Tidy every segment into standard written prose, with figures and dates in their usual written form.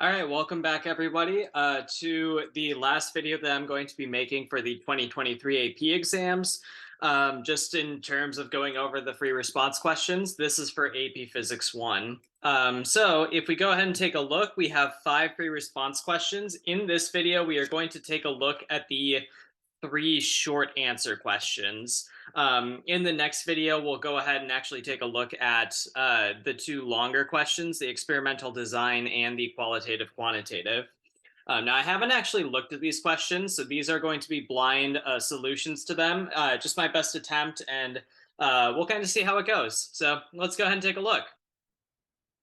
All right, welcome back everybody to the last video that I'm going to be making for the 2023 AP exams. Just in terms of going over the free response questions, this is for AP Physics 1. So if we go ahead and take a look, we have 5 free response questions. In this video, we are going to take a look at the 3 short answer questions. In the next video, we'll go ahead and actually take a look at the 2 longer questions, the experimental design and the qualitative quantitative. Now, I haven't actually looked at these questions, so these are going to be blind solutions to them. Just my best attempt, and we'll kind of see how it goes. So let's go ahead and take a look.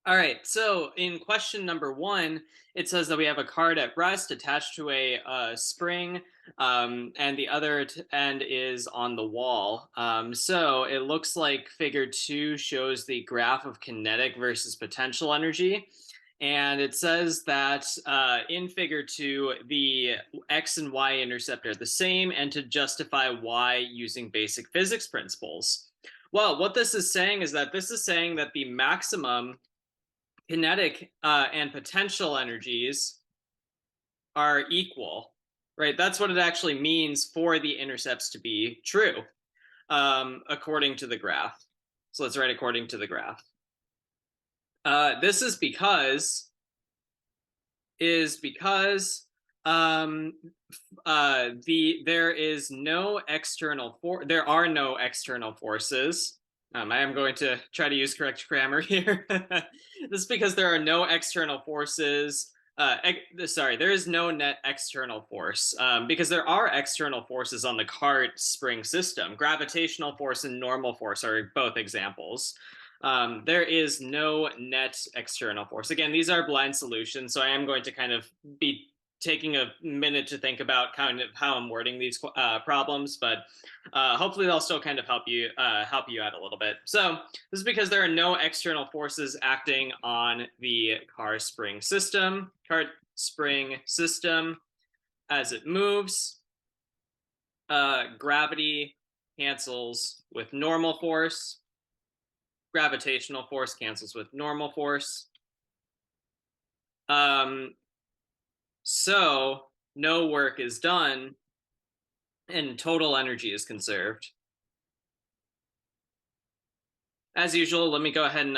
All right, so in question number 1, it says that we have a card at rest attached to a spring, and the other end is on the wall. So it looks like figure 2 shows the graph of kinetic versus potential energy. And it says that in figure 2, the x and y intercept are the same, and to justify y using basic physics principles. Well, what this is saying is that the maximum kinetic and potential energies are equal, right? That's what it actually means for the intercepts to be true, according to the graph. So let's write according to the graph. This is because there is no external there are no external forces. I am going to try to use correct grammar here. This is because there are no external forces. Sorry, there is no net external force, because there are external forces on the cart spring system. Gravitational force and normal force are both examples. There is no net external force. Again, these are blind solutions, so I am going to kind of be taking a minute to think about kind of how I'm wording these problems, but hopefully they'll still kind of help you out a little bit. So this is because there are no external forces acting on the cart spring system as it moves. Gravity cancels with normal force. Gravitational force cancels with normal force. So no work is done and total energy is conserved. As usual, let me go ahead and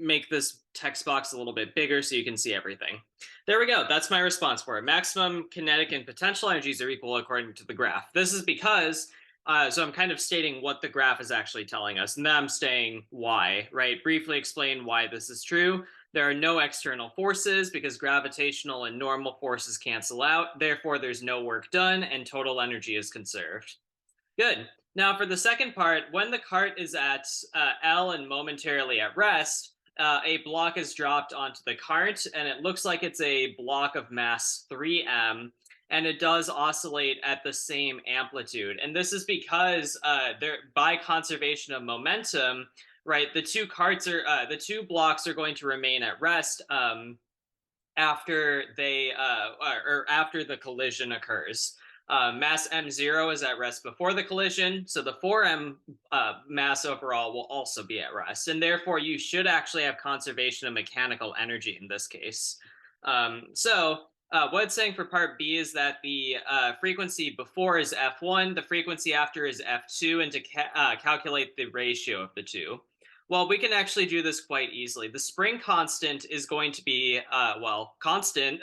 make this text box a little bit bigger so you can see everything. There we go. That's my response for it. Maximum kinetic and potential energies are equal according to the graph. This is because, so I'm kind of stating what the graph is actually telling us, and then I'm saying why, right? Briefly explain why this is true. There are no external forces because gravitational and normal forces cancel out. Therefore, there's no work done and total energy is conserved. Good. Now, for the second part, when the cart is at L and momentarily at rest, a block is dropped onto the cart, and it looks like it's a block of mass 3m, and it does oscillate at the same amplitude. And this is because by conservation of momentum, right, the two blocks are going to remain at rest after after the collision occurs. Mass m0 is at rest before the collision, so the 4m mass overall will also be at rest, and therefore you should actually have conservation of mechanical energy in this case. What it's saying for part B is that the frequency before is f1, the frequency after is f2, and to calculate the ratio of the two. Well, we can actually do this quite easily. The spring constant is going to be, constant.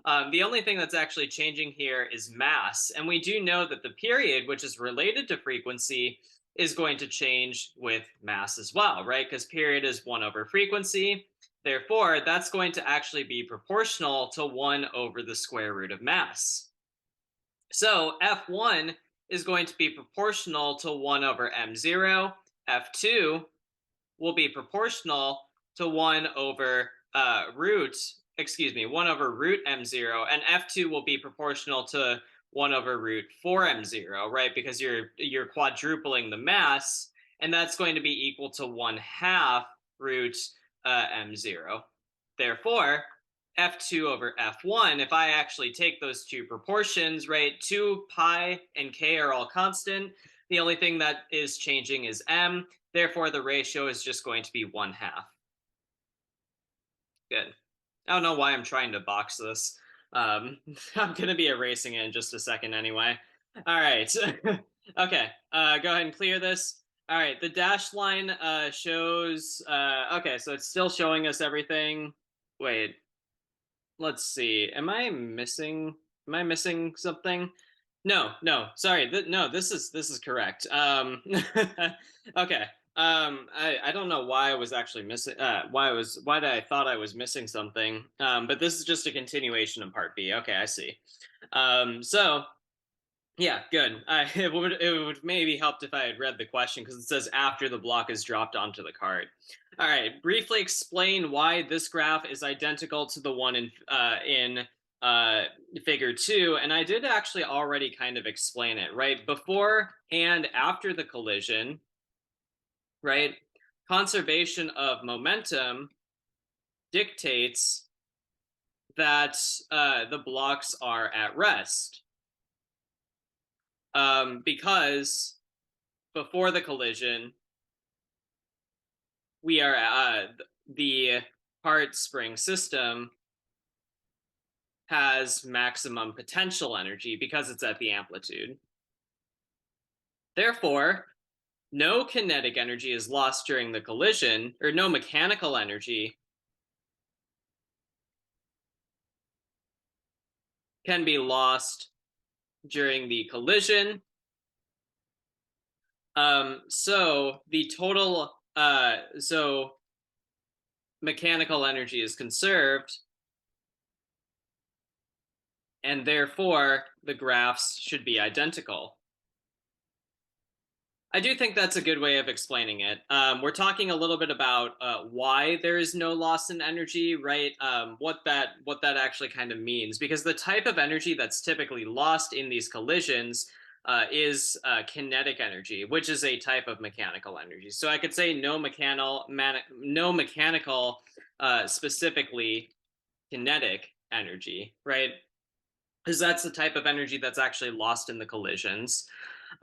The only thing that's actually changing here is mass. And we do know that the period, which is related to frequency, is going to change with mass as well, right? Because period is 1 over frequency. Therefore, that's going to actually be proportional to 1 over the square root of mass. So F1 is going to be proportional to 1 over m0. F2 will be proportional to 1 over root m0, and f2 will be proportional to 1 over root 4m0, right? Because you're quadrupling the mass, and that's going to be equal to 1/2 root m0. Therefore, f2 over f1, if I actually take those two proportions, right, 2 pi and k are all constant. The only thing that is changing is m. Therefore, the ratio is just going to be 1/2. Good. I don't know why I'm trying to box this. I'm going to be erasing it in just a second anyway. All right. Okay. Go ahead and clear this. All right. The dashed line shows. Okay, so it's still showing us everything. Wait. Let's see. Am I missing something? No, no, sorry. No, this is correct. Okay. I don't know why I was actually missing why did I thought I was missing something. But this is just a continuation of part B. Okay, I see. So yeah, good. It would maybe helped if I had read the question because it says after the block is dropped onto the cart. All right, briefly explain why this graph is identical to the one in uh, figure 2, and I did actually already kind of explain it, right? Before and after the collision, right? Conservation of momentum dictates that the blocks are at rest, because before the collision, we are the part spring system has maximum potential energy because it's at the amplitude. Therefore, no kinetic energy is lost during the collision, or no mechanical energy can be lost during the collision. So the total, so mechanical energy is conserved, and therefore the graphs should be identical. I do think that's a good way of explaining it. We're talking a little bit about why there is no loss in energy, right? What that actually kind of means, because the type of energy that's typically lost in these collisions is kinetic energy, which is a type of mechanical energy. So I could say no mechanical, specifically kinetic energy, right? Because that's the type of energy that's actually lost in the collisions.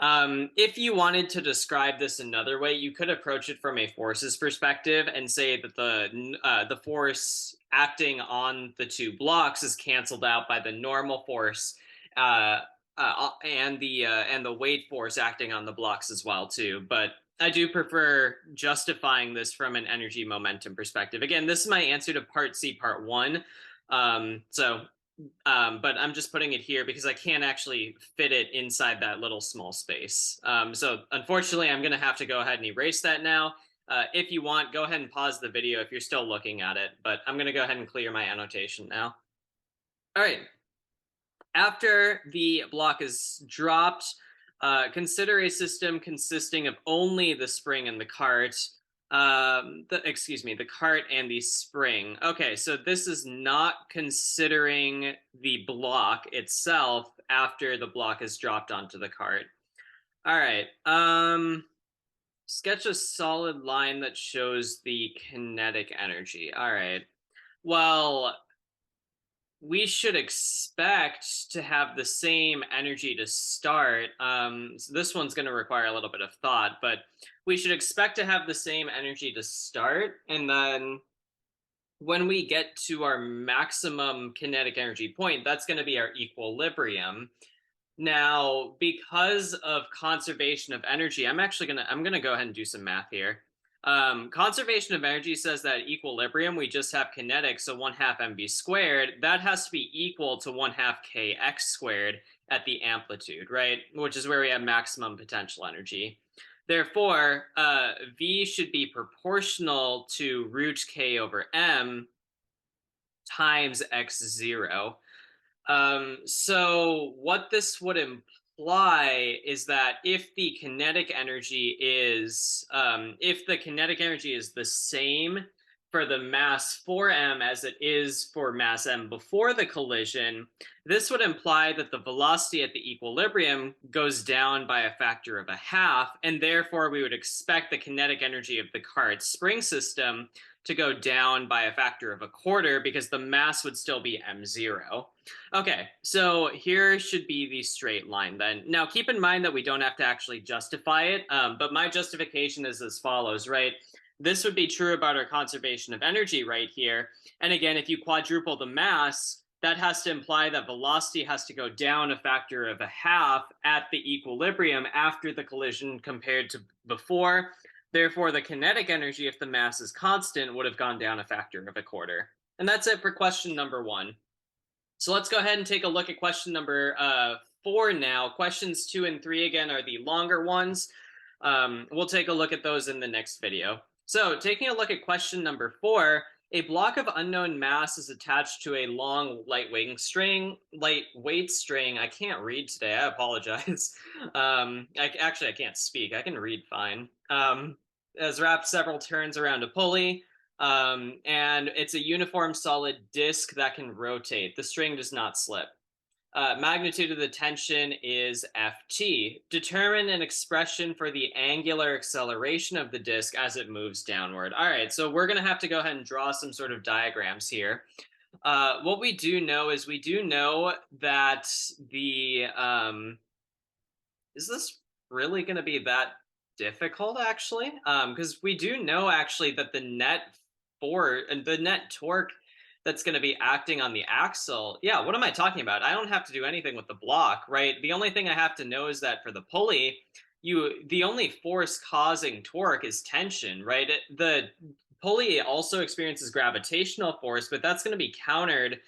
If you wanted to describe this another way, you could approach it from a forces perspective and say that the force acting on the two blocks is canceled out by the normal force, and the weight force acting on the blocks as well too. But I do prefer justifying this from an energy momentum perspective. Again, this is my answer to part C, part one. But I'm just putting it here because I can't actually fit it inside that little small space. So unfortunately, I'm going to have to go ahead and erase that now. If you want, go ahead and pause the video if you're still looking at it, but I'm going to go ahead and clear my annotation now. All right. After the block is dropped, consider a system consisting of only the spring and the cart. The cart and the spring. Okay, so this is not considering the block itself after the block is dropped onto the cart. All right. Sketch a solid line that shows the kinetic energy. All right. Well, we should expect to have the same energy to start. So this one's going to require a little bit of thought, but we should expect to have the same energy to start. And then when we get to our maximum kinetic energy point, that's going to be our equilibrium. Now, because of conservation of energy, I'm going to go ahead and do some math here. Conservation of energy says that equilibrium, we just have kinetic, so 1/2 mv squared. That has to be equal to 1/2 kx squared at the amplitude, right? Which is where we have maximum potential energy. Therefore, V should be proportional to root k over m times x0. So what this would imply is that if the kinetic energy is the same for the mass 4m as it is for mass m before the collision, this would imply that the velocity at the equilibrium goes down by a factor of 1/2, and therefore we would expect the kinetic energy of the cart's spring system to go down by a factor of 1/4 because the mass would still be m0. Okay, so here should be the straight line then. Now, keep in mind that we don't have to actually justify it, but my justification is as follows, right? this would be true about our conservation of energy right here. And again, if you quadruple the mass, that has to imply that velocity has to go down a factor of a half at the equilibrium after the collision compared to before. Therefore, the kinetic energy, if the mass is constant, would have gone down a factor of a quarter. And that's it for question number 1. So let's go ahead and take a look at question number 4 now. Questions 2 and 3, again, are the longer ones. We'll take a look at those in the next video. So taking a look at question number 4, a block of unknown mass is attached to a long lightweight string. I can't read today. I apologize. I can't speak. I can read fine. Has wrapped several turns around a pulley. And it's a uniform solid disk that can rotate. The string does not slip. Magnitude of the tension is Ft. Determine an expression for the angular acceleration of the disk as it moves downward. All right, so we're going to have to go ahead and draw some sort of diagrams here. What we do know is we do know that the... is this really going to be that difficult, actually? Because we do know, actually, that the net torque that's going to be acting on the axle. Yeah, what am I talking about? I don't have to do anything with the block, right? The only thing I have to know is that for the pulley, the only force causing torque is tension, right? The pulley also experiences gravitational force, but that's going to be countered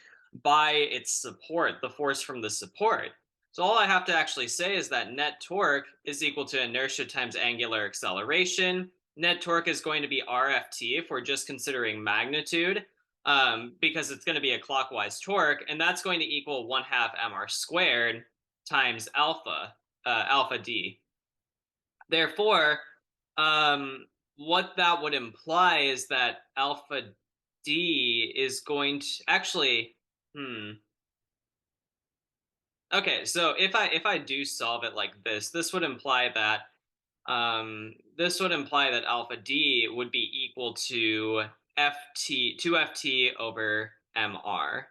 by its support, the force from the support. So all I have to actually say is that net torque is equal to inertia times angular acceleration. Net torque is going to be RFT if we're just considering magnitude, because it's going to be a clockwise torque, and that's going to equal 1/2 mr squared times alpha d. Therefore, what that would imply is that alpha d is going to actually, okay, so if I do solve it like this would imply that alpha d would be equal to 2ft over mr.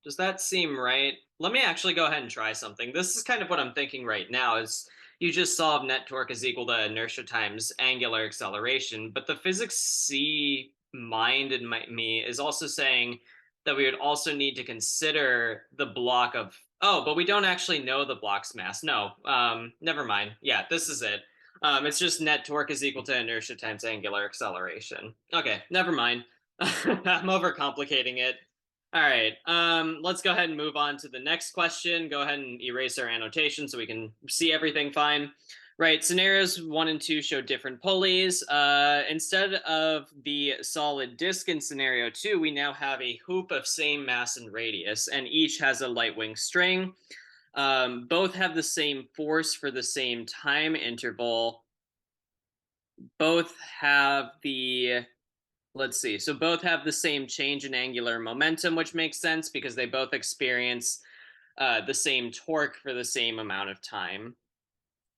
Does that seem right? Let me actually go ahead and try something. This is kind of what I'm thinking right now is you just solve net torque is equal to inertia times angular acceleration, but the physics C mind in me is also saying that we would also need to consider the block of, but we don't actually know the block's mass. No, never mind. Yeah, this is it. It's just net torque is equal to inertia times angular acceleration. Okay, never mind. I'm overcomplicating it. All right, let's go ahead and move on to the next question. Go ahead and erase our annotation so we can see everything fine. Right, scenarios 1 and 2 show different pulleys. Instead of the solid disk in scenario 2, we now have a hoop of same mass and radius, and each has a light wing string. Both have the same force for the same time interval. Both have the... Let's see. So both have the same change in angular momentum, which makes sense because they both experience the same torque for the same amount of time.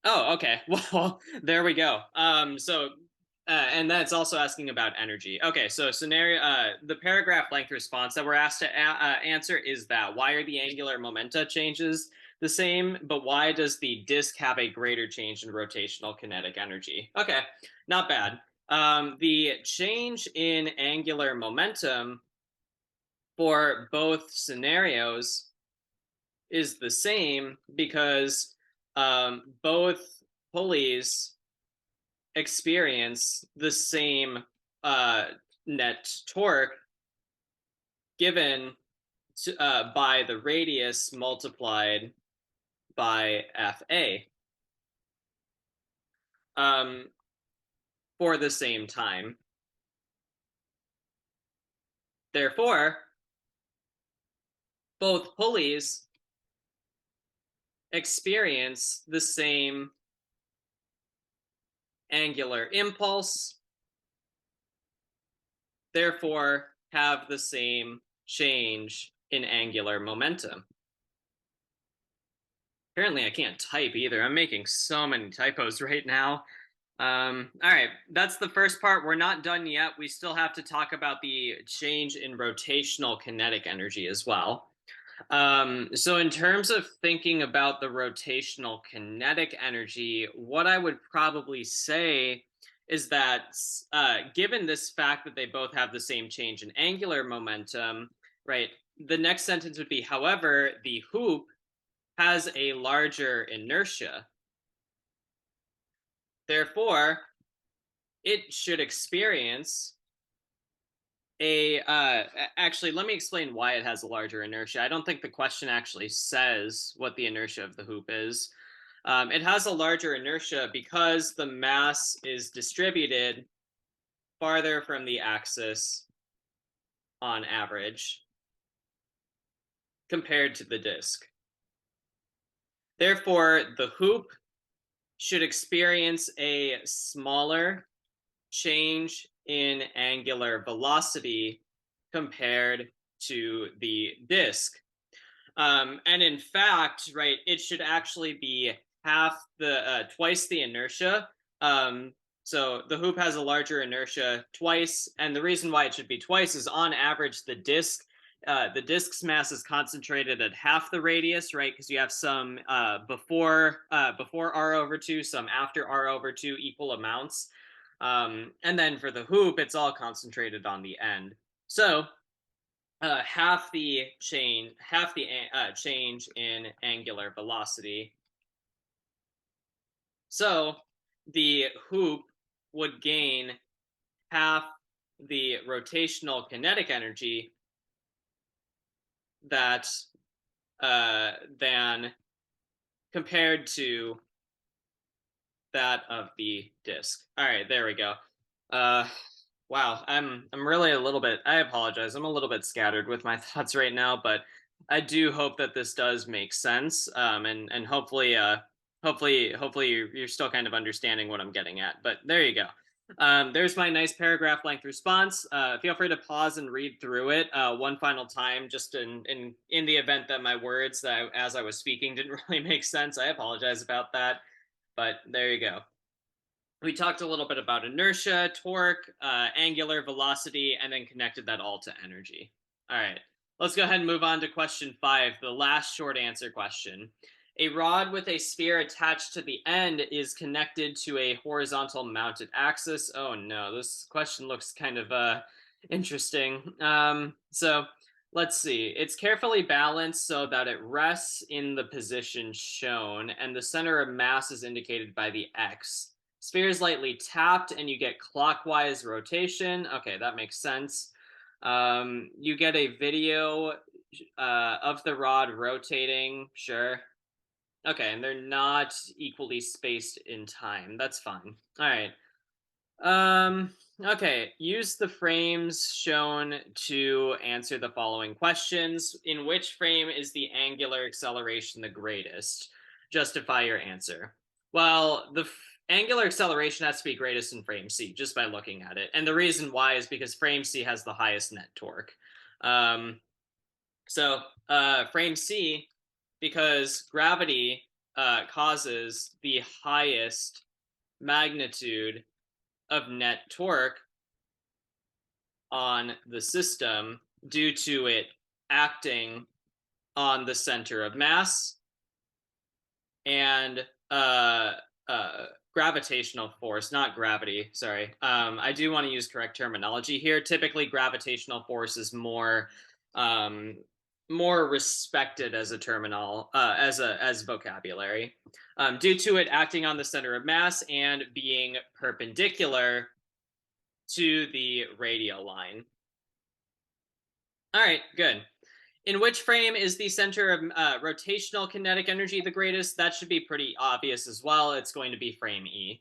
Oh, okay. Well, there we go. And that's also asking about energy. Okay, so the paragraph length response that we're asked to answer is that why are the angular momenta changes the same, but why does the disk have a greater change in rotational kinetic energy? Okay, not bad. The change in angular momentum for both scenarios is the same because both pulleys experience the same net torque given by the radius multiplied by FA. For the same time. Therefore, both pulleys experience the same angular impulse, therefore have the same change in angular momentum. Apparently I can't type either. I'm making so many typos right now. All right, that's the first part. We're not done yet. We still have to talk about the change in rotational kinetic energy as well. So in terms of thinking about the rotational kinetic energy, what I would probably say is that given this fact that they both have the same change in angular momentum, right? The next sentence would be, however, the hoop has a larger inertia. Therefore, it should experience actually, let me explain why it has a larger inertia. I don't think the question actually says what the inertia of the hoop is. It has a larger inertia because the mass is distributed farther from the axis on average compared to the disk. Therefore, the hoop should experience a smaller change in angular velocity compared to the disk. And in fact, right, it should actually be twice the inertia. Um, so the hoop has a larger inertia twice, and the reason why it should be twice is on average the disk's mass is concentrated at half the radius, right? Because you have some before r over two, some after r over two equal amounts, and then for the hoop, it's all concentrated on the end. So half the change in angular velocity. So the hoop would gain half the rotational kinetic energy that than compared to that of the disk. All right, there we go. Uh, wow, I'm really a little bit. I apologize. I'm a little bit scattered with my thoughts right now, but I do hope that this does make sense. And hopefully you're still kind of understanding what I'm getting at. But there you go. There's my nice paragraph length response. Feel free to pause and read through it one final time, just in the event that my words as I was speaking didn't really make sense. I apologize about that, but there you go. We talked a little bit about inertia, torque, angular velocity, and then connected that all to energy. All right, let's go ahead and move on to question 5, the last short answer question. A rod with a sphere attached to the end is connected to a horizontal mounted axis. Oh no, this question looks kind of interesting. So let's see. It's carefully balanced so that it rests in the position shown, and the center of mass is indicated by the X. Sphere is lightly tapped and you get clockwise rotation. Okay, that makes sense. You get a video of the rod rotating. Sure. Okay, and they're not equally spaced in time. That's fine. All right. Okay, use the frames shown to answer the following questions. In which frame is the angular acceleration the greatest? Justify your answer. Well, the angular acceleration has to be greatest in frame C just by looking at it. And the reason why is because frame C has the highest net torque. So frame C, because gravity causes the highest magnitude of net torque on the system due to it acting on the center of mass and gravitational force, not gravity. Sorry. I do want to use correct terminology here. Typically, gravitational force is more respected as a terminal as vocabulary, due to it acting on the center of mass and being perpendicular to the radial line. All right, good. In which frame is the center of rotational kinetic energy the greatest? That should be pretty obvious as well. It's going to be frame E,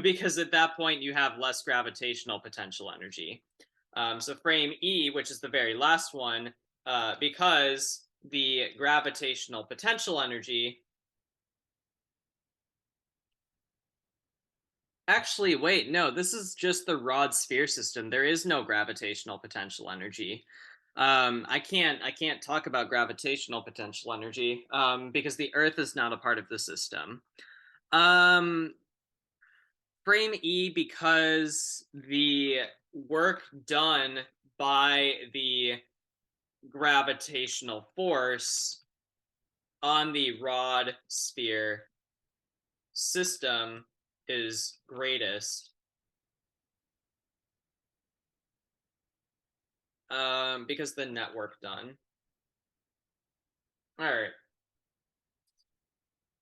because at that point you have less gravitational potential energy. So frame E, which is the very last one, because the gravitational potential energy. Actually, wait, no, this is just the rod sphere system. There is no gravitational potential energy. I can't talk about gravitational potential energy because the Earth is not a part of the system. Um, frame E, because the work done by the gravitational force on the rod sphere system is greatest. Because the network done. All right,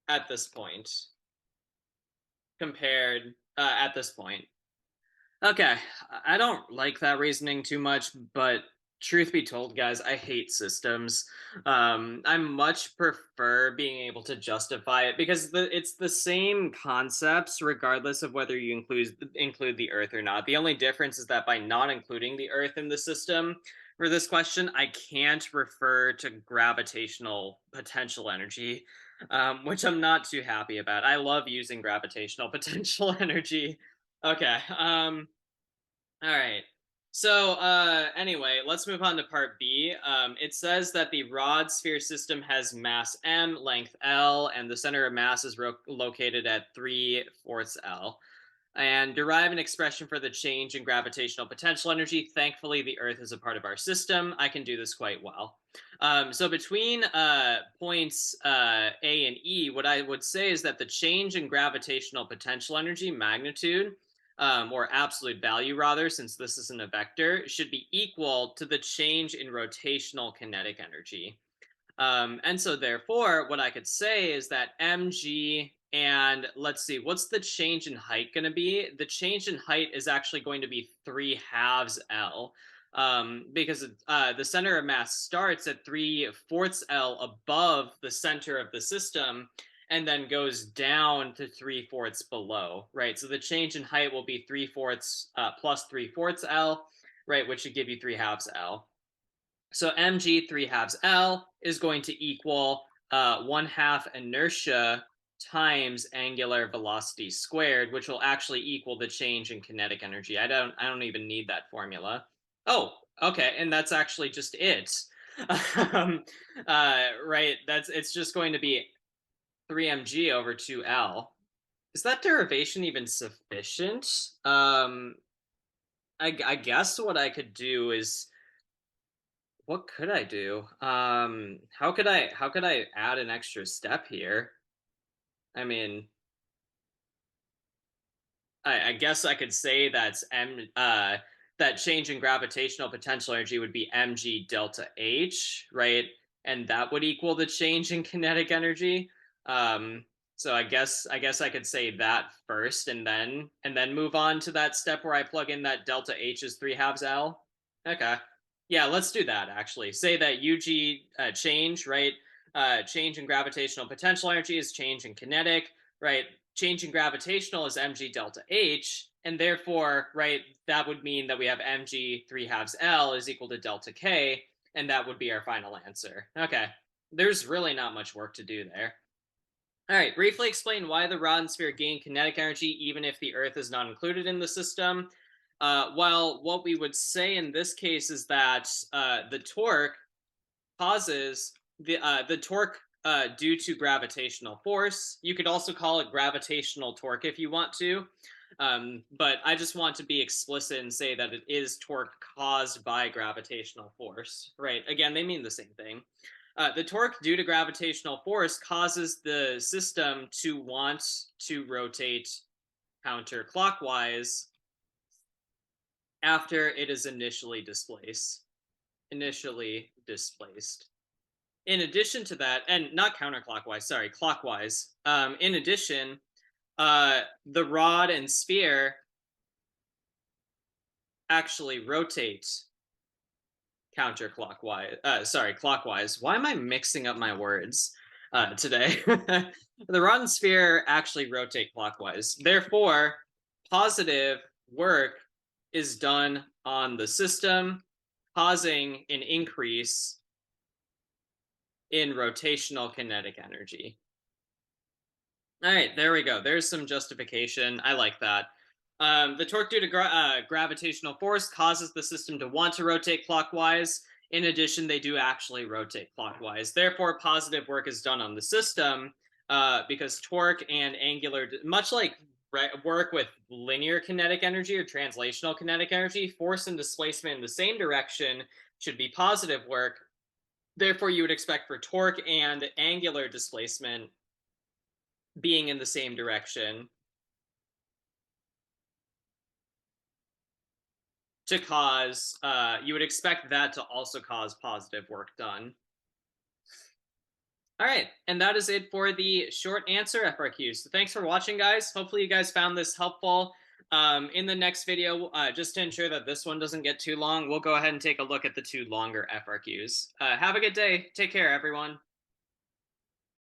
at this point, compared at this point. Okay, I don't like that reasoning too much, but truth be told, guys, I hate systems. I much prefer being able to justify it because it's the same concepts regardless of whether you include the Earth or not. The only difference is that by not including the Earth in the system for this question, I can't refer to gravitational potential energy, which I'm not too happy about. I love using gravitational potential energy. Okay. All right. So, anyway, let's move on to part B. It says that the rod sphere system has mass m, length L, and the center of mass is located at 3/4 L. And derive an expression for the change in gravitational potential energy. Thankfully, the Earth is a part of our system. I can do this quite well. So between points A and E, what I would say is that the change in gravitational potential energy magnitude, or absolute value rather, since this isn't a vector, should be equal to the change in rotational kinetic energy. And so therefore, what I could say is that mg, and let's see, what's the change in height going to be? The change in height is actually going to be 3/2 L, because the center of mass starts at 3/4 L above the center of the system and then goes down to 3/4 below, right? So the change in height will be 3/4 plus 3/4 L, right, which should give you 3/2 L. So mg 3/2 L is going to equal 1/2 inertia times angular velocity squared, which will actually equal the change in kinetic energy. I don't even need that formula. Oh, okay, and that's actually just it. Right, it's just going to be 3mg over 2L. Is that derivation even sufficient? I guess what I could do is, what could I do? How could I add an extra step here? I mean, I guess I could say that change in gravitational potential energy would be mg delta h, right? And that would equal the change in kinetic energy. Um, so I guess I could say that first, and then move on to that step where I plug in that delta h is 3/2 L. Okay. Yeah, let's do that actually. Say that UG change, right? Change in gravitational potential energy is change in kinetic, right? Change in gravitational is mg delta h, and therefore, right, that would mean that we have mg 3/2 L is equal to delta k, and that would be our final answer. Okay, there's really not much work to do there. All right, briefly explain why the rod and sphere gain kinetic energy even if the Earth is not included in the system. Well, what we would say in this case is that the torque causes the torque due to gravitational force. You could also call it gravitational torque if you want to, but I just want to be explicit and say that it is torque caused by gravitational force. Right? Again, they mean the same thing. The torque due to gravitational force causes the system to want to rotate counterclockwise after it is initially displaced. Initially displaced. In addition to that, and not counterclockwise, sorry, clockwise. In addition, the rod and sphere actually rotate counterclockwise. Sorry, clockwise. Why am I mixing up my words today? The rod and sphere actually rotate clockwise. Therefore, positive work is done on the system, causing an increase in rotational kinetic energy. All right, there we go. There's some justification. I like that. The torque due to gravitational force causes the system to want to rotate clockwise. In addition, they do actually rotate clockwise. Therefore, positive work is done on the system because torque and angular, much like work with linear kinetic energy or translational kinetic energy, force and displacement in the same direction should be positive work. Therefore, you would expect for torque and angular displacement being in the same direction. to cause, you would expect that to also cause positive work done. All right, and that is it for the short answer FRQs. So thanks for watching, guys. Hopefully you guys found this helpful. In the next video, just to ensure that this one doesn't get too long, we'll go ahead and take a look at the two longer FRQs. Have a good day. Take care, everyone.